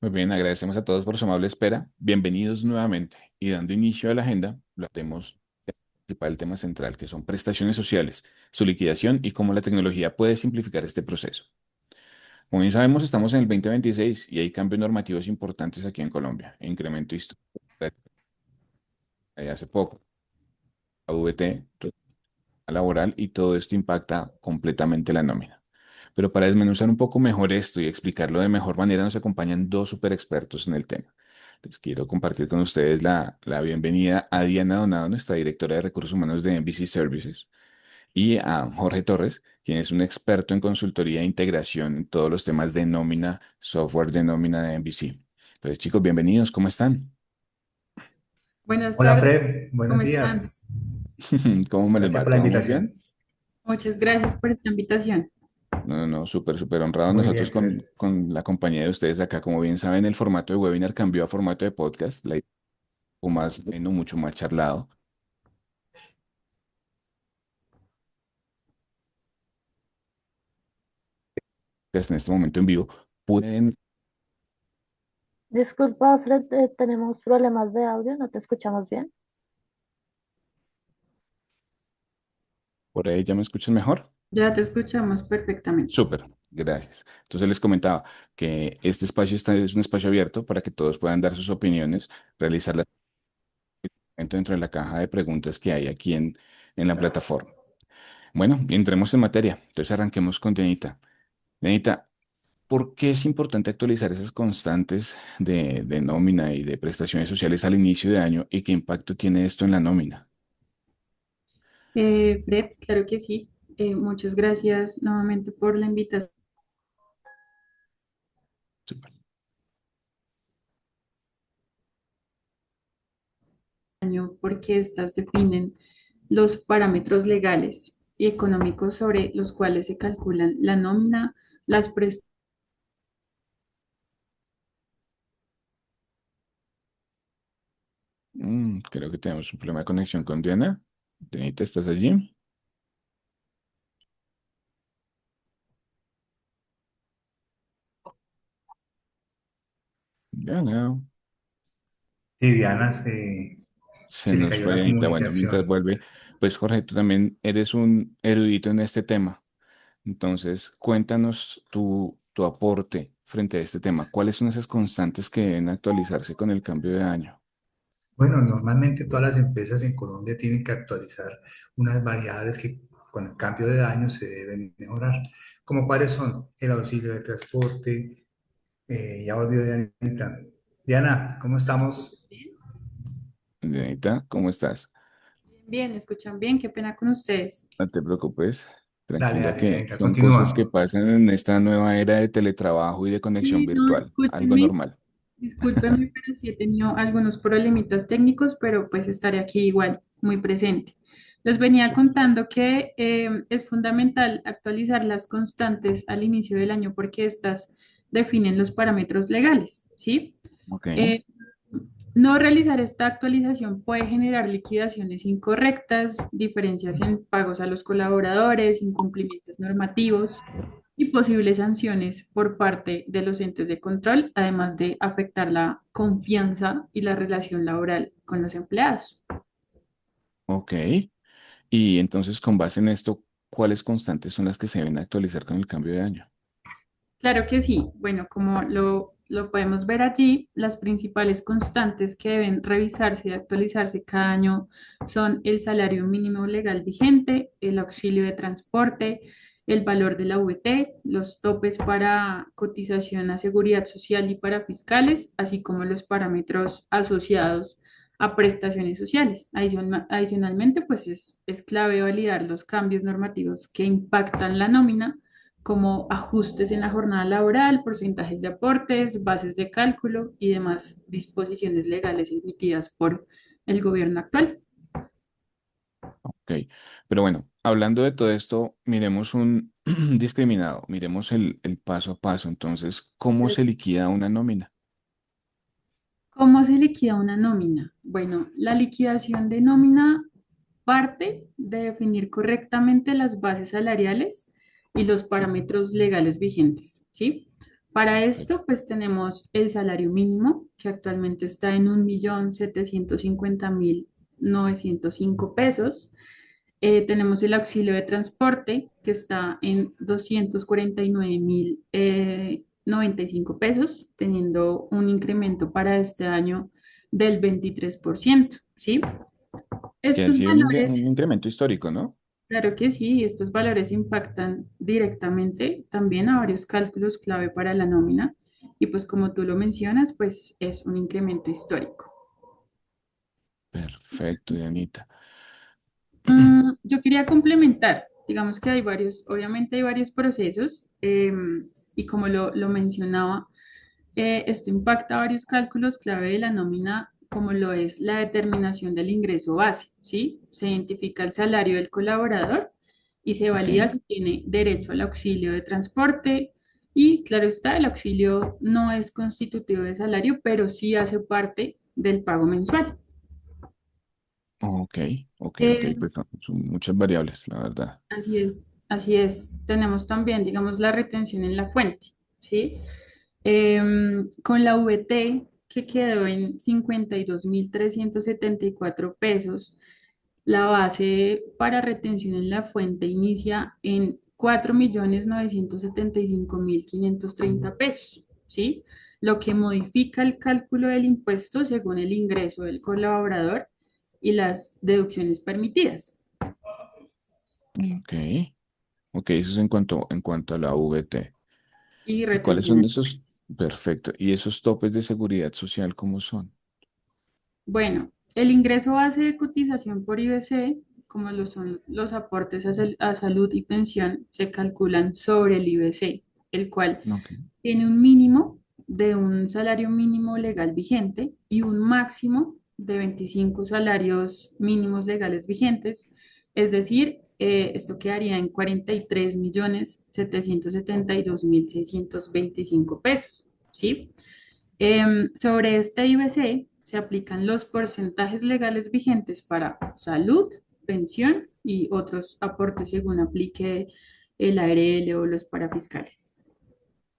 Muy bien, agradecemos a todos por su amable espera. Bienvenidos nuevamente. Y dando inicio a la agenda, hablaremos del principal tema central, que son prestaciones sociales, su liquidación y cómo la tecnología puede simplificar este proceso. Como bien sabemos, estamos en el 2026 y hay cambios normativos importantes aquí en Colombia. Incremento histórico hace poco, la VT laboral y todo esto impacta completamente la nómina. Pero para desmenuzar un poco mejor esto y explicarlo de mejor manera, nos acompañan dos super expertos en el tema. Les quiero compartir con ustedes la bienvenida a Diana Donado, nuestra directora de Recursos Humanos de NBC Services, y a Jorge Torres, quien es un experto en consultoría e integración en todos los temas de nómina, software de nómina de NBC. Entonces, chicos, bienvenidos, ¿cómo están? Buenas Hola tardes, Fred, buenos ¿cómo están? días. ¿Cómo me les Gracias va? por la ¿Todo muy invitación. bien? Muchas gracias por esta invitación. No, no, no, súper, súper honrado Muy nosotros bien, Fred. con la compañía de ustedes acá. Como bien saben, el formato de webinar cambió a formato de podcast, la idea es un poco más, bueno, mucho más charlado. Pues, en este momento en vivo, pueden, Disculpa, Fred, tenemos problemas de audio, no te escuchamos bien. por ahí ya me escuchan mejor. Ya te escuchamos perfectamente. Súper, gracias. Entonces les comentaba que este espacio es un espacio abierto para que todos puedan dar sus opiniones, realizarlas dentro de la caja de preguntas que hay aquí en la plataforma. Bueno, entremos en materia. Entonces arranquemos con Dianita. Dianita, ¿por qué es importante actualizar esas constantes de nómina y de prestaciones sociales al inicio de año y qué impacto tiene esto en la nómina? Fred, claro que sí. Muchas gracias nuevamente por la invitación, Súper. porque estas definen los parámetros legales y económicos sobre los cuales se calculan la nómina, las prestaciones. Creo que tenemos un problema de conexión con Diana. Dianita, ¿estás allí? Diana. Sí, Diana, se Se le nos cayó fue la Dianita. Bueno, mientras comunicación. vuelve, pues Jorge, tú también eres un erudito en este tema. Entonces, cuéntanos tu aporte frente a este tema. ¿Cuáles son esas constantes que deben actualizarse con el cambio de año? Bueno, normalmente todas las empresas en Colombia tienen que actualizar unas variables que con el cambio de año se deben mejorar. ¿Como cuáles son? El auxilio de transporte, ya volvió Dianita. Diana, ¿cómo estamos? Dianita, ¿cómo estás? Bien, ¿me escuchan bien? Qué pena con ustedes. No te preocupes, Dale, tranquila dale, que Dianita, son cosas que continúa. pasan en esta nueva era de teletrabajo y de conexión Sí, no, virtual, algo discúlpenme, normal. discúlpenme, pero sí he tenido algunos problemitas técnicos, pero pues estaré aquí igual, muy presente. Les venía Súper. contando que es fundamental actualizar las constantes al inicio del año porque estas definen los parámetros legales, ¿sí? Ok. Eh, no realizar esta actualización puede generar liquidaciones incorrectas, diferencias en pagos a los colaboradores, incumplimientos normativos y posibles sanciones por parte de los entes de control, además de afectar la confianza y la relación laboral con los empleados. Ok. Y entonces, con base en esto, ¿cuáles constantes son las que se deben actualizar con el cambio de año? Claro que sí. Bueno, como lo podemos ver allí, las principales constantes que deben revisarse y actualizarse cada año son el salario mínimo legal vigente, el auxilio de transporte, el valor de la VT, los topes para cotización a seguridad social y para fiscales, así como los parámetros asociados a prestaciones sociales. Adicionalmente, pues es clave validar los cambios normativos que impactan la nómina como ajustes en la jornada laboral, porcentajes de aportes, bases de cálculo y demás disposiciones legales emitidas por el gobierno actual. Ok. Pero bueno, hablando de todo esto, miremos un discriminado, miremos el paso a paso. Entonces, ¿cómo se liquida una nómina? ¿Cómo se liquida una nómina? Bueno, la liquidación de nómina parte de definir correctamente las bases salariales y los parámetros legales vigentes, ¿sí? Para Perfecto. esto, pues tenemos el salario mínimo, que actualmente está en 1.750.905 pesos. Tenemos el auxilio de transporte, que está en 249.095 pesos, teniendo un incremento para este año del 23%, ¿sí? Que ha Estos sido valores, un incremento histórico, ¿no? claro que sí, estos valores impactan directamente también a varios cálculos clave para la nómina y pues como tú lo mencionas, pues es un incremento histórico. Perfecto, Dianita. Yo quería complementar, digamos que hay varios, obviamente hay varios procesos y como lo mencionaba, esto impacta varios cálculos clave de la nómina, como lo es la determinación del ingreso base, ¿sí? Se identifica el salario del colaborador y se Ok. valida si tiene derecho al auxilio de transporte. Y claro está, el auxilio no es constitutivo de salario, pero sí hace parte del pago mensual. Ok, ok, Eh, pues son muchas variables, la verdad. Así es, así es. Tenemos también, digamos, la retención en la fuente, ¿sí? Con la VT, que quedó en 52.374 pesos, la base para retención en la fuente inicia en 4.975.530 pesos, ¿sí? Lo que modifica el cálculo del impuesto según el ingreso del colaborador y las deducciones permitidas. Ok, ok, eso es en cuanto a la VT. Y ¿Y cuáles son retención. esos? Perfecto. ¿Y esos topes de seguridad social cómo son? Bueno, el ingreso base de cotización por IBC, como lo son los aportes a salud y pensión, se calculan sobre el IBC, el cual Ok. tiene un mínimo de un salario mínimo legal vigente y un máximo de 25 salarios mínimos legales vigentes, es decir, esto quedaría en 43.772.625 pesos, ¿sí? Sobre este IBC se aplican los porcentajes legales vigentes para salud, pensión y otros aportes según aplique el ARL o los parafiscales.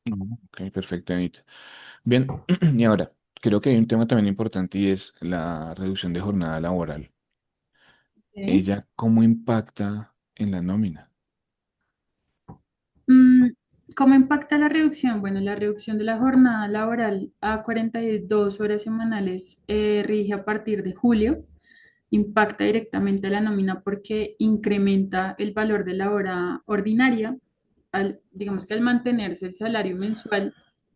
Ok, perfecto, Anita. Bien, y ahora, creo que hay un tema también importante y es la reducción de jornada laboral. ¿Ok? ¿Ella cómo impacta en la nómina? Mm, ¿Cómo impacta la reducción? Bueno, la reducción de la jornada laboral a 42 horas semanales rige a partir de julio. Impacta directamente a la nómina porque incrementa el valor de la hora ordinaria, digamos que al mantenerse el salario mensual,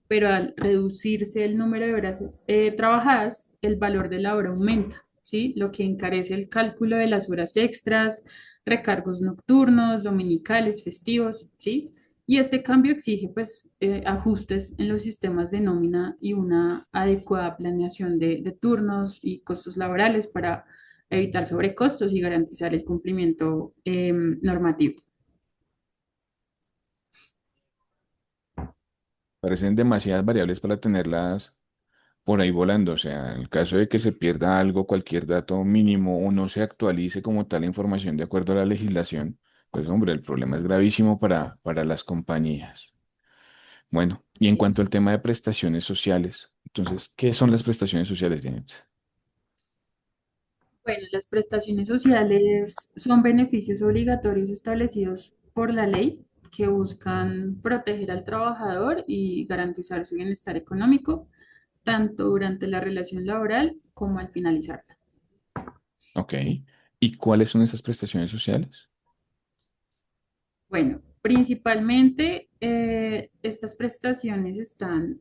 pero al reducirse el número de horas trabajadas, el valor de la hora aumenta, ¿sí? Lo que encarece el cálculo de las horas extras, recargos nocturnos, dominicales, festivos, ¿sí? Y este cambio exige pues ajustes en los sistemas de nómina y una adecuada planeación de turnos y costos laborales para evitar sobrecostos y garantizar el cumplimiento normativo. Parecen demasiadas variables para tenerlas por ahí volando. O sea, en el caso de que se pierda algo, cualquier dato mínimo o no se actualice como tal la información de acuerdo a la legislación, pues hombre, el problema es gravísimo para las compañías. Bueno, y en cuanto al tema de prestaciones sociales, entonces, ¿qué son las prestaciones sociales, Janet? Bueno, las prestaciones sociales son beneficios obligatorios establecidos por la ley que buscan proteger al trabajador y garantizar su bienestar económico, tanto durante la relación laboral como al finalizarla. Ok. ¿Y cuáles son esas prestaciones sociales? Bueno, principalmente estas prestaciones están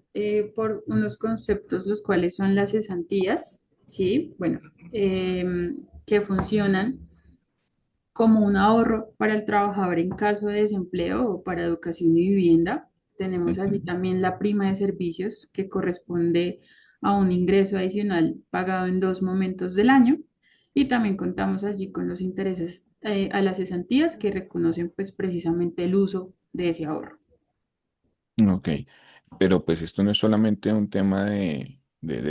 por unos conceptos, los cuales son las cesantías, ¿sí? Bueno, que funcionan como un ahorro para el trabajador en caso de desempleo o para educación y vivienda. Tenemos allí Ujú. también la prima de servicios que corresponde a un ingreso adicional pagado en dos momentos del año. Y también contamos allí con los intereses a las cesantías que reconocen pues precisamente el uso de ese ahorro. Ok. Pero pues esto no es solamente un tema de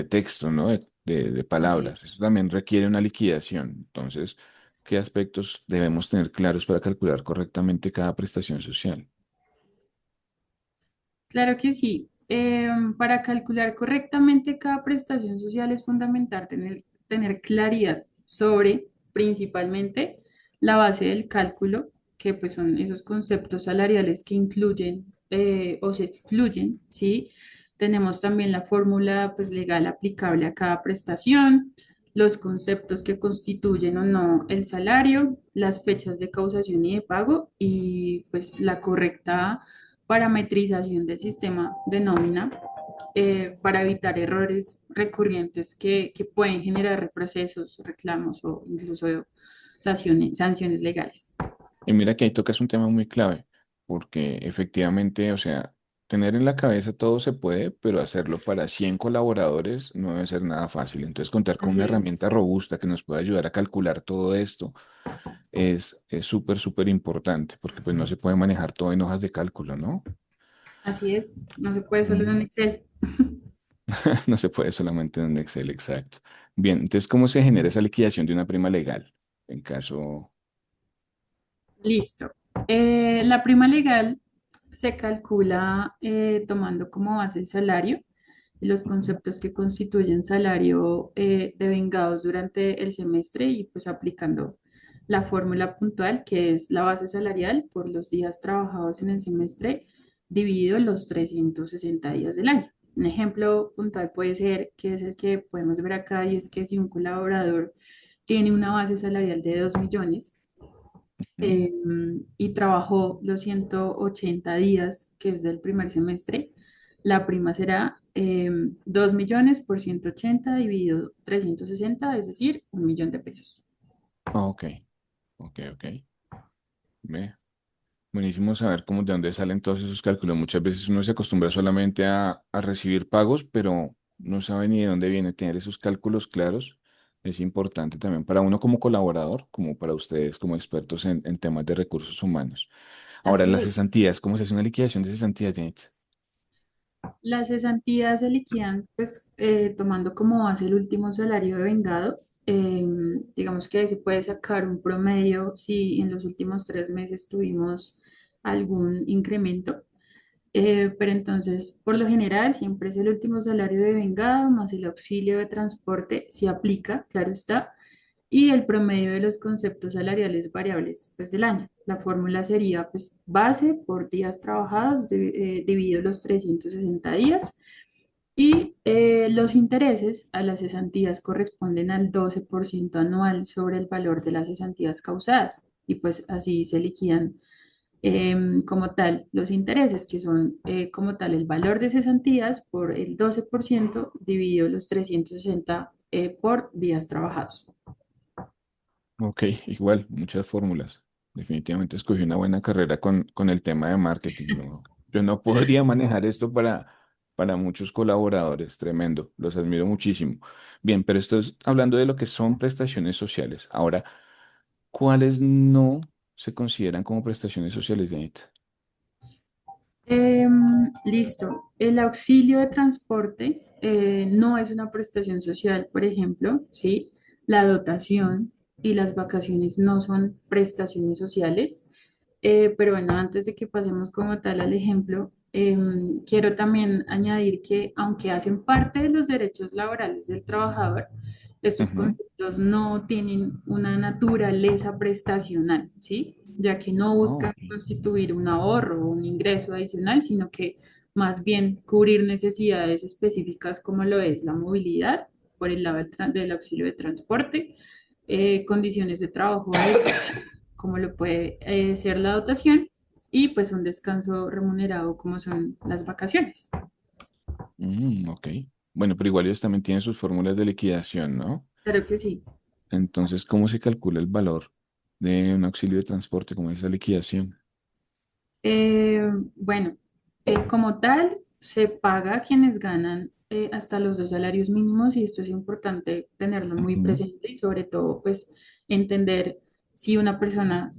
texto, ¿no? De Así palabras. es. Eso también requiere una liquidación. Entonces, ¿qué aspectos debemos tener claros para calcular correctamente cada prestación social? Claro que sí. Para calcular correctamente cada prestación social es fundamental tener claridad sobre principalmente la base del cálculo, que pues son esos conceptos salariales que incluyen o se excluyen, ¿sí? Tenemos también la fórmula pues legal aplicable a cada prestación, los conceptos que constituyen o no el salario, las fechas de causación y de pago y pues la correcta parametrización del sistema de nómina para evitar errores recurrentes que pueden generar reprocesos, reclamos o incluso sanciones legales. Y mira que ahí tocas un tema muy clave, porque efectivamente, o sea, tener en la cabeza todo se puede, pero hacerlo para 100 colaboradores no debe ser nada fácil. Entonces, contar con una Así es. herramienta robusta que nos pueda ayudar a calcular todo esto es súper, súper importante, porque pues no se puede manejar todo en hojas de cálculo, ¿no? Así es, no se puede solo en un Mm. Excel. No se puede solamente en un Excel, exacto. Bien, entonces, ¿cómo se genera esa liquidación de una prima legal? En caso... Listo. La prima legal se calcula tomando como base el salario y los Ujú. conceptos que constituyen salario devengados durante el semestre y pues aplicando la fórmula puntual que es la base salarial por los días trabajados en el semestre dividido los 360 días del año. Un ejemplo puntual puede ser, que es el que podemos ver acá, y es que si un colaborador tiene una base salarial de 2 millones, Ujú. y trabajó los 180 días, que es del primer semestre, la prima será 2 millones por 180 dividido 360, es decir, 1.000.000 de pesos. Ok, ok, ok. Ve. Buenísimo saber cómo de dónde salen todos esos cálculos. Muchas veces uno se acostumbra solamente a recibir pagos, pero no sabe ni de dónde viene. Tener esos cálculos claros es importante también para uno como colaborador, como para ustedes como expertos en temas de recursos humanos. Ahora, Así las es. cesantías, ¿cómo se hace una liquidación de cesantías, Janet? Las cesantías se liquidan, pues, tomando como base el último salario de vengado. Digamos que ahí se puede sacar un promedio si en los últimos 3 meses tuvimos algún incremento. Pero entonces, por lo general, siempre es el último salario de vengado más el auxilio de transporte, si aplica, claro está, y el promedio de los conceptos salariales variables pues, del año. La fórmula sería pues, base por días trabajados dividido los 360 días y los intereses a las cesantías corresponden al 12% anual sobre el valor de las cesantías causadas y pues así se liquidan como tal los intereses, que son como tal el valor de cesantías por el 12% dividido los 360 por días trabajados. Ok, igual, muchas fórmulas. Definitivamente escogí una buena carrera con el tema de marketing. No, yo no podría manejar esto para muchos colaboradores. Tremendo, los admiro muchísimo. Bien, pero esto es hablando de lo que son prestaciones sociales. Ahora, ¿cuáles no se consideran como prestaciones sociales, Janet? Listo. El auxilio de transporte no es una prestación social, por ejemplo, ¿sí? La dotación y las vacaciones no son prestaciones sociales. Pero bueno, antes de que pasemos como tal al ejemplo, quiero también añadir que aunque hacen parte de los derechos laborales del trabajador, estos Ujú. conceptos no tienen una naturaleza prestacional, ¿sí? Ya que no Ah, buscan ok. constituir un ahorro o un ingreso adicional, sino que más bien cubrir necesidades específicas como lo es la movilidad por el lado del auxilio de transporte, condiciones de trabajo como lo puede ser la dotación y pues un descanso remunerado como son las vacaciones. Ok. Bueno, pero igual ellos también tienen sus fórmulas de liquidación, ¿no? Claro que sí. Entonces, ¿cómo se calcula el valor de un auxilio de transporte como esa liquidación? Bueno, como tal, se paga a quienes ganan hasta los 2 salarios mínimos y esto es importante tenerlo muy Ujú. presente y sobre todo pues entender si una persona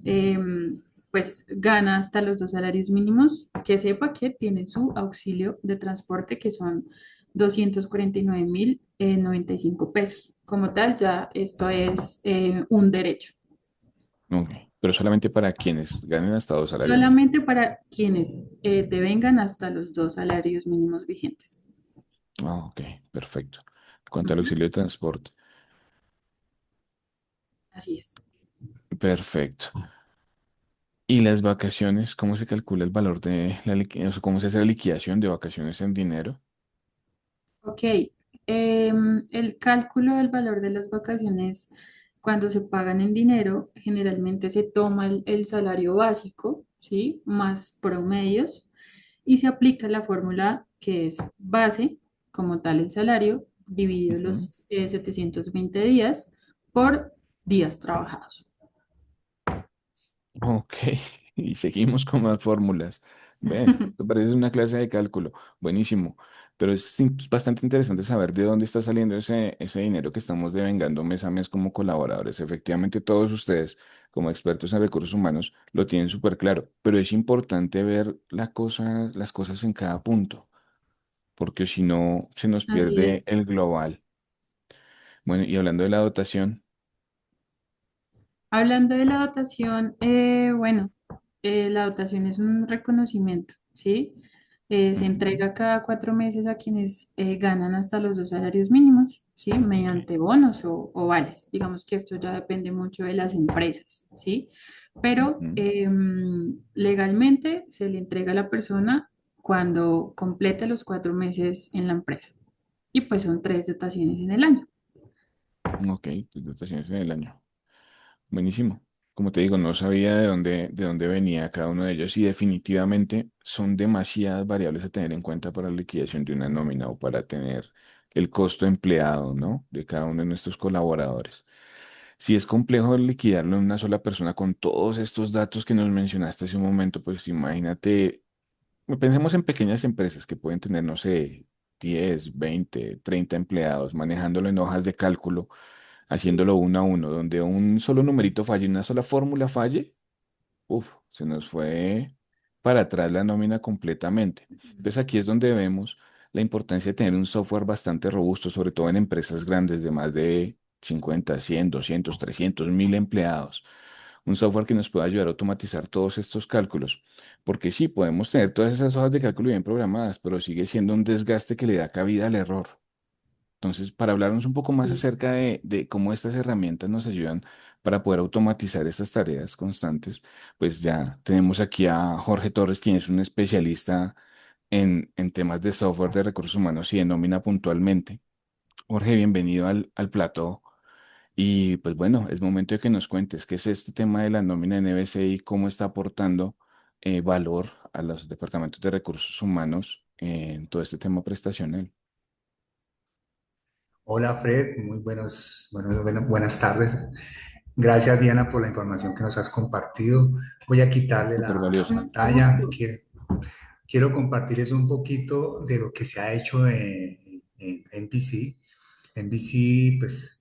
pues gana hasta los 2 salarios mínimos, que sepa que tiene su auxilio de transporte que son 249.095 pesos. Como tal, ya esto es un derecho. Ok. pero solamente para quienes ganen hasta 2 salarios mínimos. Solamente para quienes devengan hasta los 2 salarios mínimos vigentes. Ah, ok, perfecto. En cuanto al Ujú, auxilio de transporte, así es. perfecto. ¿Y las vacaciones? ¿Cómo se calcula el valor de o sea, cómo se hace la liquidación de vacaciones en dinero? Ok, el cálculo del valor de las vacaciones cuando se pagan en dinero, generalmente se toma el salario básico, ¿sí? Más promedios y se aplica la fórmula que es base, como tal el salario, dividido Ujú. los 720 días por días trabajados. Ok, y seguimos con más fórmulas. Ve, me parece una clase de cálculo. Buenísimo. Pero bastante interesante saber de dónde está saliendo ese dinero que estamos devengando mes a mes como colaboradores. Efectivamente, todos ustedes, como expertos en recursos humanos, lo tienen súper claro. Pero es importante ver las cosas en cada punto, porque si no, se nos Así pierde es. el global. Bueno, y hablando de la dotación, Hablando de la dotación, bueno, la dotación es un reconocimiento, ¿sí? Se ujú, entrega cada 4 meses a quienes ganan hasta los 2 salarios mínimos, ¿sí? ok, Mediante bonos o vales. Digamos que esto ya depende mucho de las empresas, ¿sí? Pero ujú, legalmente se le entrega a la persona cuando complete los 4 meses en la empresa. Y pues son 3 dotaciones en el año. ok, tus dotaciones en el año. Buenísimo. Como te digo, no sabía de dónde venía cada uno de ellos y definitivamente son demasiadas variables a tener en cuenta para la liquidación de una nómina o para tener el costo empleado, ¿no? De cada uno de nuestros colaboradores. Si es complejo liquidarlo en una sola persona con todos estos datos que nos mencionaste hace un momento, pues imagínate, pensemos en pequeñas empresas que pueden tener, no sé, 10, 20, 30 empleados manejándolo en hojas de cálculo haciéndolo uno a uno, donde un solo numerito falle, una sola fórmula falle, uf, se nos fue para atrás la nómina completamente. Entonces aquí es donde vemos la importancia de tener un software bastante robusto, sobre todo en empresas grandes de más de 50, 100, 200, 300, 1000 empleados. Un software que nos pueda ayudar a automatizar todos estos cálculos. Porque sí, podemos tener todas esas hojas de cálculo bien programadas, pero sigue siendo un desgaste que le da cabida al error. Entonces, para hablarnos un poco más acerca de cómo estas herramientas nos ayudan para poder automatizar estas tareas constantes, pues ya tenemos aquí a Jorge Torres, quien es un especialista en temas de software de recursos humanos y de nómina puntualmente. Jorge, bienvenido al plató. Y pues bueno, es momento de que nos cuentes qué es este tema de la nómina en NBC y cómo está aportando valor a los departamentos de recursos humanos en todo este tema prestacional. Hola Fred, muy buenas tardes. Gracias Diana por la información que nos has compartido. Voy a quitarle Súper la valiosa. Mucho pantalla. gusto. Quiero compartirles un poquito de lo que se ha hecho en NBC. NBC, pues,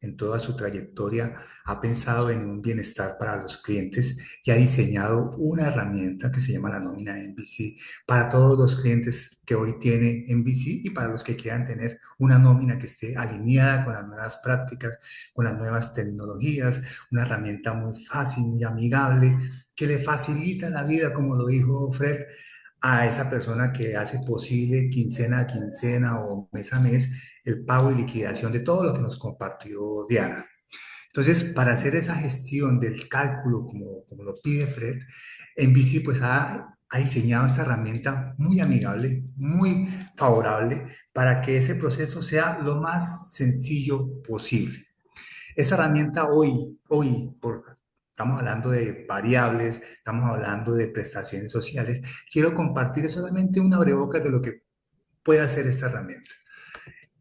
en toda su trayectoria, ha pensado en un bienestar para los clientes y ha diseñado una herramienta que se llama la nómina NBC para todos los clientes que hoy tiene NBC y para los que quieran tener una nómina que esté alineada con las nuevas prácticas, con las nuevas tecnologías, una herramienta muy fácil, muy amigable, que le facilita la vida, como lo dijo Fred, a esa persona que hace posible quincena a quincena o mes a mes el pago y liquidación de todo lo que nos compartió Diana. Entonces, para hacer esa gestión del cálculo, como lo pide Fred, NBC pues ha diseñado esta herramienta muy amigable, muy favorable para que ese proceso sea lo más sencillo posible. Esa herramienta estamos hablando de variables, estamos hablando de prestaciones sociales. Quiero compartir solamente una breboca de lo que puede hacer esta herramienta.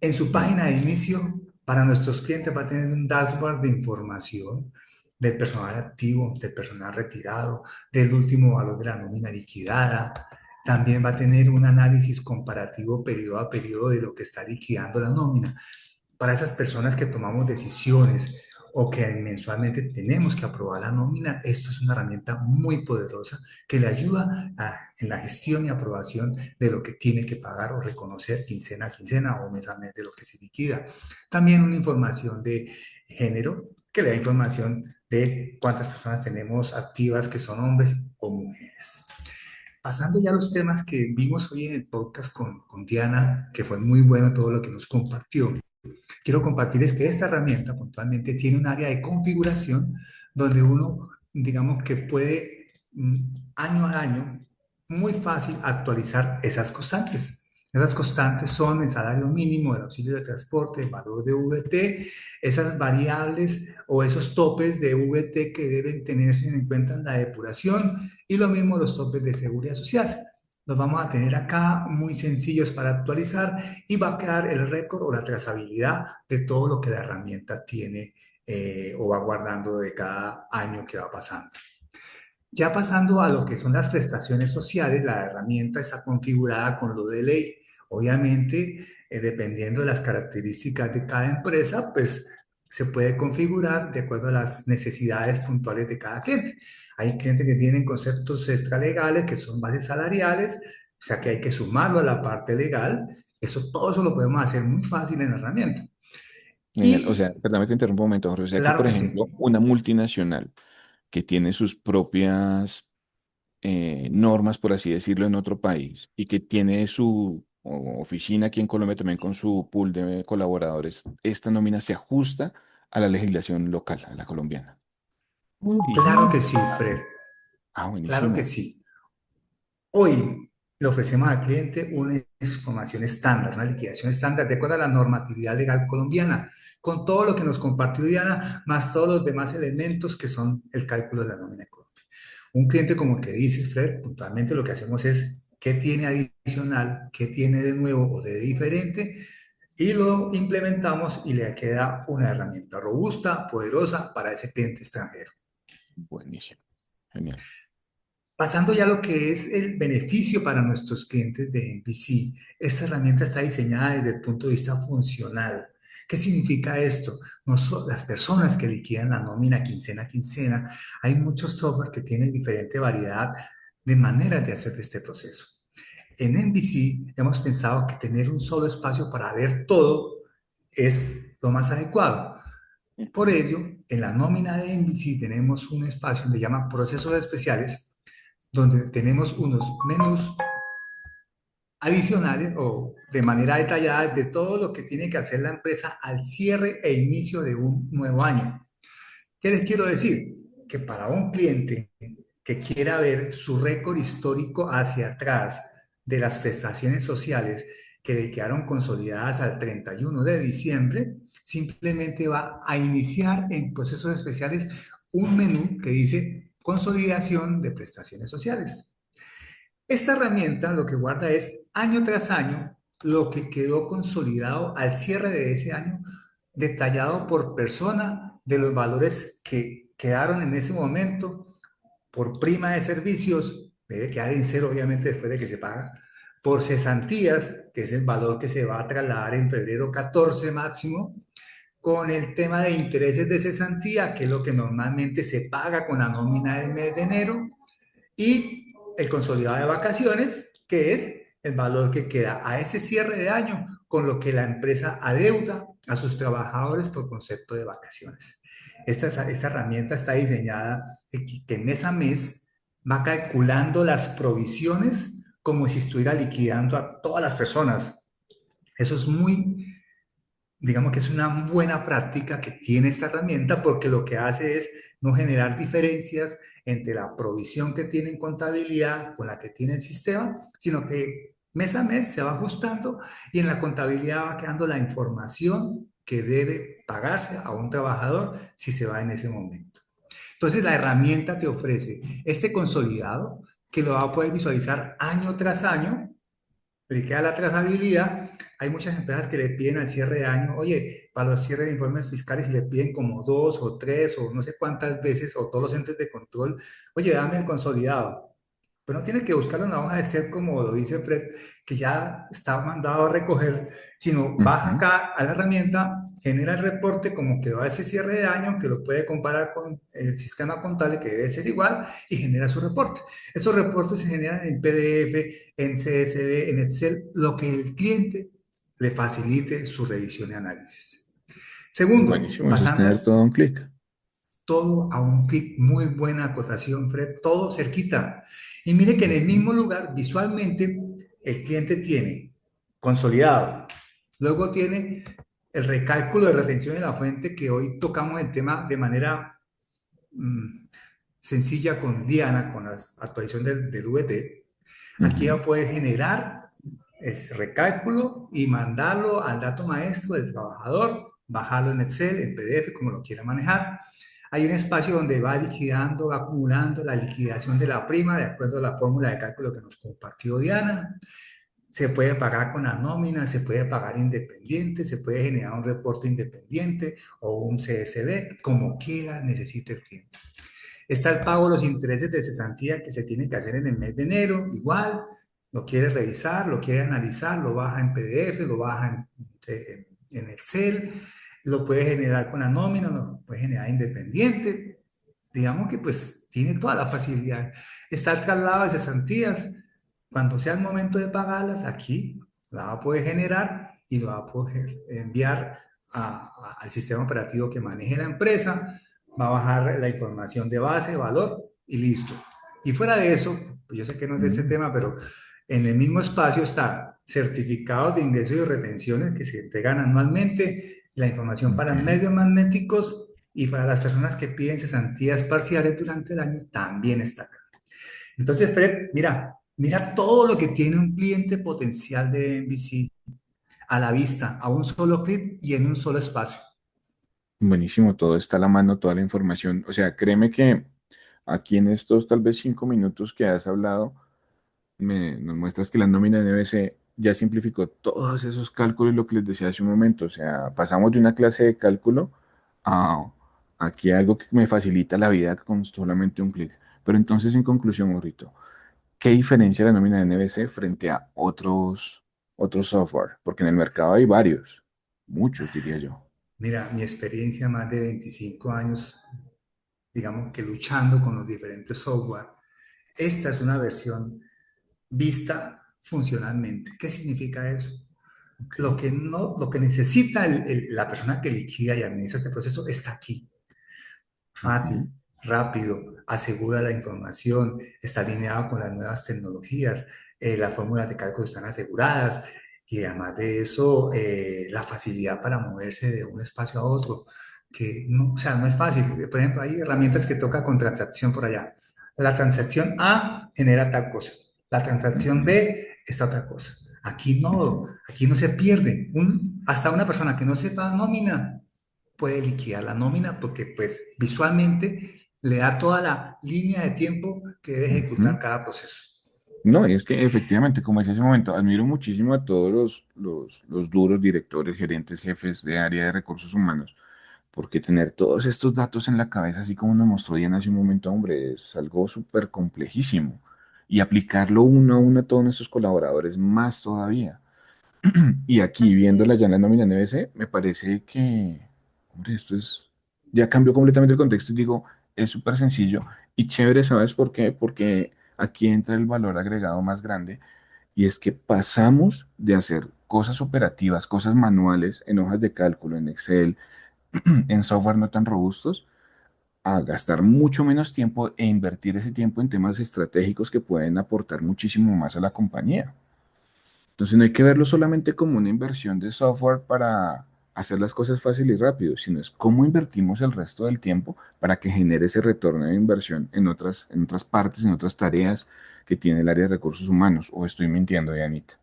En su página de inicio, para nuestros clientes va a tener un dashboard de información del personal activo, del personal retirado, del último valor de la nómina liquidada. También va a tener un análisis comparativo periodo a periodo de lo que está liquidando la nómina para esas personas que tomamos decisiones o que mensualmente tenemos que aprobar la nómina, esto es una herramienta muy poderosa que le ayuda en la gestión y aprobación de lo que tiene que pagar o reconocer quincena a quincena o mes a mes de lo que se liquida. También una información de género que le da información de cuántas personas tenemos activas que son hombres o mujeres. Pasando ya a los temas que vimos hoy en el podcast con Diana, que fue muy bueno todo lo que nos compartió. Quiero compartirles que esta herramienta puntualmente tiene un área de configuración donde uno, digamos que puede año a año, muy fácil actualizar esas constantes. Esas constantes son el salario mínimo, el auxilio de transporte, el valor de VT, esas variables o esos topes de VT que deben tenerse en cuenta en la depuración y lo mismo los topes de seguridad social. Los vamos a tener acá muy sencillos para actualizar y va a quedar el récord o la trazabilidad de todo lo que la herramienta tiene o va guardando de cada año que va pasando. Ya pasando a lo que son las prestaciones sociales, la herramienta está configurada con lo de ley. Obviamente, dependiendo de las características de cada empresa, pues se puede configurar de acuerdo a las necesidades puntuales de cada cliente. Hay clientes que tienen conceptos extralegales que son bases salariales, o sea que hay que sumarlo a la parte legal. Todo eso lo podemos hacer muy fácil en la herramienta. Genial. O Y sea, perdóname que interrumpa un momento, Jorge. O sea que, claro por que sí. ejemplo, una multinacional que tiene sus propias normas, por así decirlo, en otro país y que tiene su oficina aquí en Colombia también con su pool de colaboradores, esta nómina se ajusta a la legislación local, a la colombiana. Y, Claro que sí, Fred. Claro que buenísimo. sí. Hoy le ofrecemos al cliente una información estándar, una liquidación estándar de acuerdo a la normatividad legal colombiana, con todo lo que nos compartió Diana, más todos los demás elementos que son el cálculo de la nómina de Colombia. Un cliente como el que dice Fred, puntualmente lo que hacemos es qué tiene adicional, qué tiene de nuevo o de diferente, y lo implementamos y le queda una herramienta robusta, poderosa para ese cliente extranjero. Buenísimo. Genial. Pasando ya a lo que es el beneficio para nuestros clientes de MVC, esta herramienta está diseñada desde el punto de vista funcional. ¿Qué significa esto? Las personas que liquidan la nómina quincena a quincena, hay muchos software que tienen diferente variedad de maneras de hacer este proceso. En MVC hemos pensado que tener un solo espacio para ver todo es lo más adecuado. Por ello, en la nómina de MVC tenemos un espacio que se llama procesos especiales donde tenemos unos menús adicionales o de manera detallada de todo lo que tiene que hacer la empresa al cierre e inicio de un nuevo año. ¿Qué les quiero decir? Que para un cliente que quiera ver su récord histórico hacia atrás de las prestaciones sociales que le quedaron consolidadas al 31 de diciembre, simplemente va a iniciar en procesos especiales un menú que dice consolidación de prestaciones sociales. Esta herramienta lo que guarda es año tras año lo que quedó consolidado al cierre de ese año, detallado por persona de los valores que quedaron en ese momento, por prima de servicios, debe quedar en cero obviamente después de que se paga, por cesantías, que es el valor que se va a trasladar en febrero 14 máximo, con el tema de intereses de cesantía, que es lo que normalmente se paga con la nómina del mes de enero, y el consolidado de vacaciones, que es el valor que queda a ese cierre de año con lo que la empresa adeuda a sus trabajadores por concepto de vacaciones. Esta herramienta está diseñada que mes a mes va calculando las provisiones como si estuviera liquidando a todas las personas. Eso es muy, digamos que es una buena práctica que tiene esta herramienta porque lo que hace es no generar diferencias entre la provisión que tiene en contabilidad con la que tiene el sistema, sino que mes a mes se va ajustando y en la contabilidad va quedando la información que debe pagarse a un trabajador si se va en ese momento. Entonces la herramienta te ofrece este consolidado que lo va a poder visualizar año tras año, le queda la trazabilidad. Hay muchas empresas que le piden al cierre de año, oye, para los cierres de informes fiscales, y le piden como dos o tres o no sé cuántas veces, o todos los entes de control, oye, dame el consolidado. Pero no tiene que buscarlo en la hoja de Excel como lo dice Fred, que ya está mandado a recoger, sino baja Ujú. acá a la herramienta, genera el reporte como quedó a ese cierre de año, que lo puede comparar con el sistema contable que debe ser igual y genera su reporte. Esos reportes se generan en PDF, en CSV, en Excel, lo que el cliente le facilite su revisión y análisis. Segundo, Buenísimo, eso es pasando tener todo a un clic. todo a un clic. Muy buena acotación, Fred, todo cerquita. Y mire que en el Ujú, mismo lugar, visualmente, el cliente tiene consolidado. Luego tiene el recálculo de retención de la fuente, que hoy tocamos el tema de manera mm, sencilla con Diana, con la actualización del VT. Aquí ujú. ya puede generar ese recálculo y mandarlo al dato maestro del trabajador, bajarlo en Excel, en PDF, como lo quiera manejar. Hay un espacio donde va liquidando, va acumulando la liquidación de la prima de acuerdo a la fórmula de cálculo que nos compartió Diana. Se puede pagar con la nómina, se puede pagar independiente, se puede generar un reporte independiente o un CSV, como quiera necesite el cliente. Está el pago de los intereses de cesantía que se tiene que hacer en el mes de enero, igual, lo quiere revisar, lo quiere analizar, lo baja en PDF, lo baja en Excel, lo puede generar con la nómina, lo puede generar independiente. Digamos que pues tiene toda la facilidad. Está el traslado de cesantías. Cuando sea el momento de pagarlas, aquí la va a poder generar y lo va a poder enviar al sistema operativo que maneje la empresa, va a bajar la información de base, valor y listo. Y fuera de eso, pues yo sé que no es de este Mm, tema, pero en el mismo espacio está certificados de ingresos y retenciones que se entregan anualmente, la información para ok. medios magnéticos y para las personas que piden cesantías parciales durante el año también está acá. Entonces, Fred, mira todo lo que tiene un cliente potencial de NBC a la vista, a un solo clic y en un solo espacio. Buenísimo, todo está a la mano, toda la información. O sea, créeme que aquí en estos tal vez 5 minutos que has hablado, nos muestras que la nómina de NBC ya simplificó todos esos cálculos, lo que les decía hace un momento. O sea, pasamos de una clase de cálculo a aquí algo que me facilita la vida con solamente un clic. Pero entonces, en conclusión, Morrito, ¿qué diferencia la nómina de NBC frente a otros software? Porque en el mercado hay varios, muchos, diría yo. Mira, mi experiencia, más de 25 años, digamos que luchando con los diferentes software, esta es una versión vista funcionalmente. ¿Qué significa eso? Lo Ok. que, no, lo que necesita la persona que liquida y administra este proceso está aquí. Ujú, Fácil, rápido, asegura la información, está alineado con las nuevas tecnologías, las fórmulas de cálculo están aseguradas y además de eso, la facilidad para moverse de un espacio a otro, que no, o sea, no es fácil. Por ejemplo, hay herramientas que toca con transacción por allá. La transacción A genera tal cosa, la transacción ujú, B está otra cosa. ujú. Aquí no se pierde. Hasta una persona que no sepa nómina puede liquidar la nómina porque pues visualmente le da toda la línea de tiempo que debe ejecutar Ujú. cada proceso. No, y es que efectivamente, como decía hace un momento, admiro muchísimo a todos los duros directores, gerentes, jefes de área de recursos humanos, porque tener todos estos datos en la cabeza, así como nos mostró Diana hace un momento, hombre, es algo súper complejísimo. Y aplicarlo uno a uno a todos nuestros colaboradores, más todavía. Y aquí, Así viéndola es. ya en la nómina NBC, me parece que, hombre, esto es, ya cambió completamente el contexto y digo, es súper sencillo y chévere, ¿sabes por qué? Porque aquí entra el valor agregado más grande y es que pasamos de hacer cosas operativas, cosas manuales en hojas de cálculo, en Excel, en software no tan robustos, a gastar mucho menos tiempo e invertir ese tiempo en temas estratégicos que pueden aportar muchísimo más a la compañía. Entonces no hay que verlo solamente como una inversión de software para hacer las cosas fácil y rápido, sino es cómo invertimos el resto del tiempo para que genere ese retorno de inversión en otras partes, en otras tareas que tiene el área de recursos humanos. ¿O estoy mintiendo, Yanita?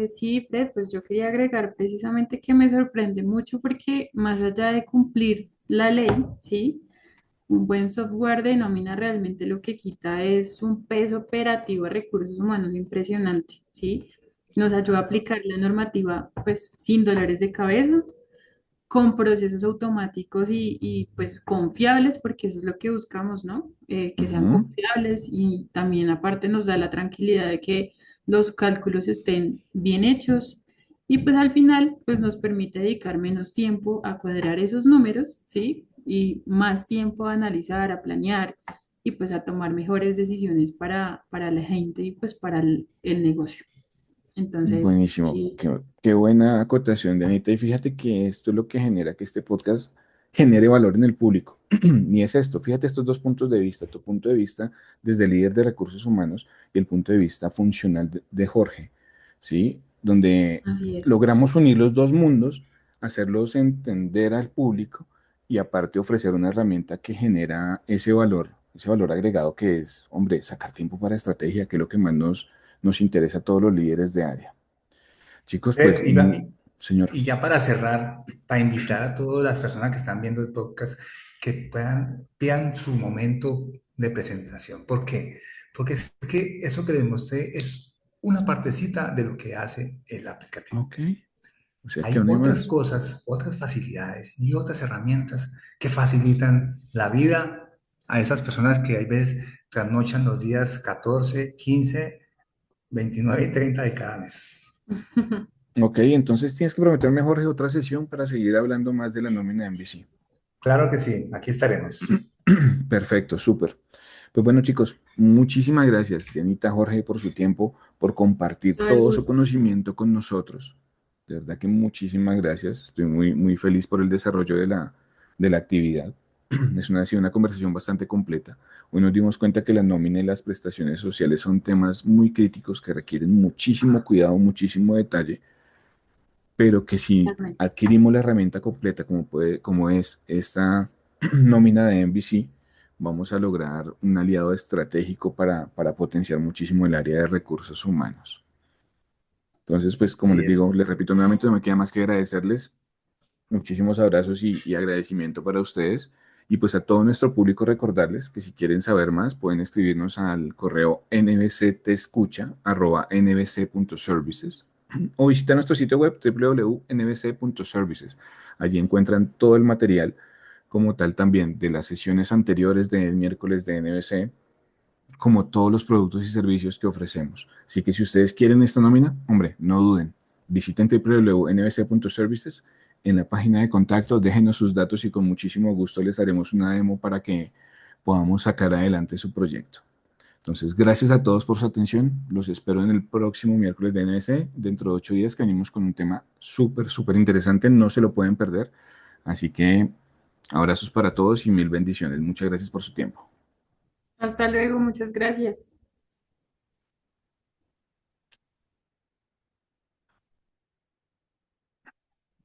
Sí, Fred, pues yo quería agregar precisamente que me sorprende mucho porque más allá de cumplir la ley, ¿sí? Un buen software de nómina realmente lo que quita es un peso operativo de recursos humanos impresionante, ¿sí? Nos ayuda a aplicar la normativa pues sin dolores de cabeza, con procesos automáticos pues confiables, porque eso es lo que buscamos, ¿no? Que sean Ujú. confiables y también aparte nos da la tranquilidad de que los cálculos estén bien hechos y pues al final pues nos permite dedicar menos tiempo a cuadrar esos números, ¿sí? Y más tiempo a analizar, a planear y pues a tomar mejores decisiones para la gente y pues para el negocio. Entonces, Buenísimo. Qué buena acotación, Dianita. Y fíjate que esto es lo que genera que este podcast genere valor en el público. Ni es esto. Fíjate estos dos puntos de vista, tu punto de vista desde el líder de recursos humanos y el punto de vista funcional de Jorge, ¿sí? Donde Así es. logramos unir los dos mundos, hacerlos entender al público y aparte ofrecer una herramienta que genera ese valor agregado que es, hombre, sacar tiempo para estrategia, que es lo que más nos interesa a todos los líderes de área. Chicos, pues, Iba, señor. y ya para cerrar, para invitar a todas las personas que están viendo el podcast que puedan, pidan su momento de presentación. ¿Por qué? Porque es que eso que les mostré es una partecita de lo que hace el aplicativo. Ok. O sea que Hay aún hay otras más. cosas, otras facilidades y otras herramientas que facilitan la vida a esas personas que hay veces trasnochan los días 14, 15, 29 y 30 de cada mes. Ok, entonces tienes que prometerme, Jorge, otra sesión para seguir hablando más de la nómina de NBC. Claro que sí, aquí estaremos. Perfecto, súper. Pues bueno, chicos, muchísimas gracias, Dianita, Jorge, por su tiempo, por compartir Todo el todo su gusto. conocimiento con nosotros. De verdad que muchísimas gracias. Estoy muy feliz por el desarrollo de la actividad. Ha sido una conversación bastante completa. Hoy nos dimos cuenta que la nómina y las prestaciones sociales son temas muy críticos que requieren muchísimo cuidado, muchísimo detalle, pero que si Realmente. adquirimos la herramienta completa como es esta nómina de NBC, vamos a lograr un aliado estratégico para potenciar muchísimo el área de recursos humanos. Entonces, pues como Así les digo, es. les repito nuevamente, no me queda más que agradecerles. Muchísimos abrazos y agradecimiento para ustedes. Y pues a todo nuestro público recordarles que si quieren saber más pueden escribirnos al correo nbctescucha@nbc.services o visita nuestro sitio web www.nbc.services. Allí encuentran todo el material como tal también de las sesiones anteriores del miércoles de NBC, como todos los productos y servicios que ofrecemos. Así que si ustedes quieren esta nómina, hombre, no duden. Visiten www.nbc.services. En la página de contacto, déjenos sus datos y con muchísimo gusto les haremos una demo para que podamos sacar adelante su proyecto. Entonces, gracias a todos por su atención. Los espero en el próximo miércoles de NBC. Dentro de 8 días que venimos con un tema súper interesante. No se lo pueden perder. Así que abrazos para todos y mil bendiciones. Muchas gracias por su tiempo. Hasta luego, muchas gracias.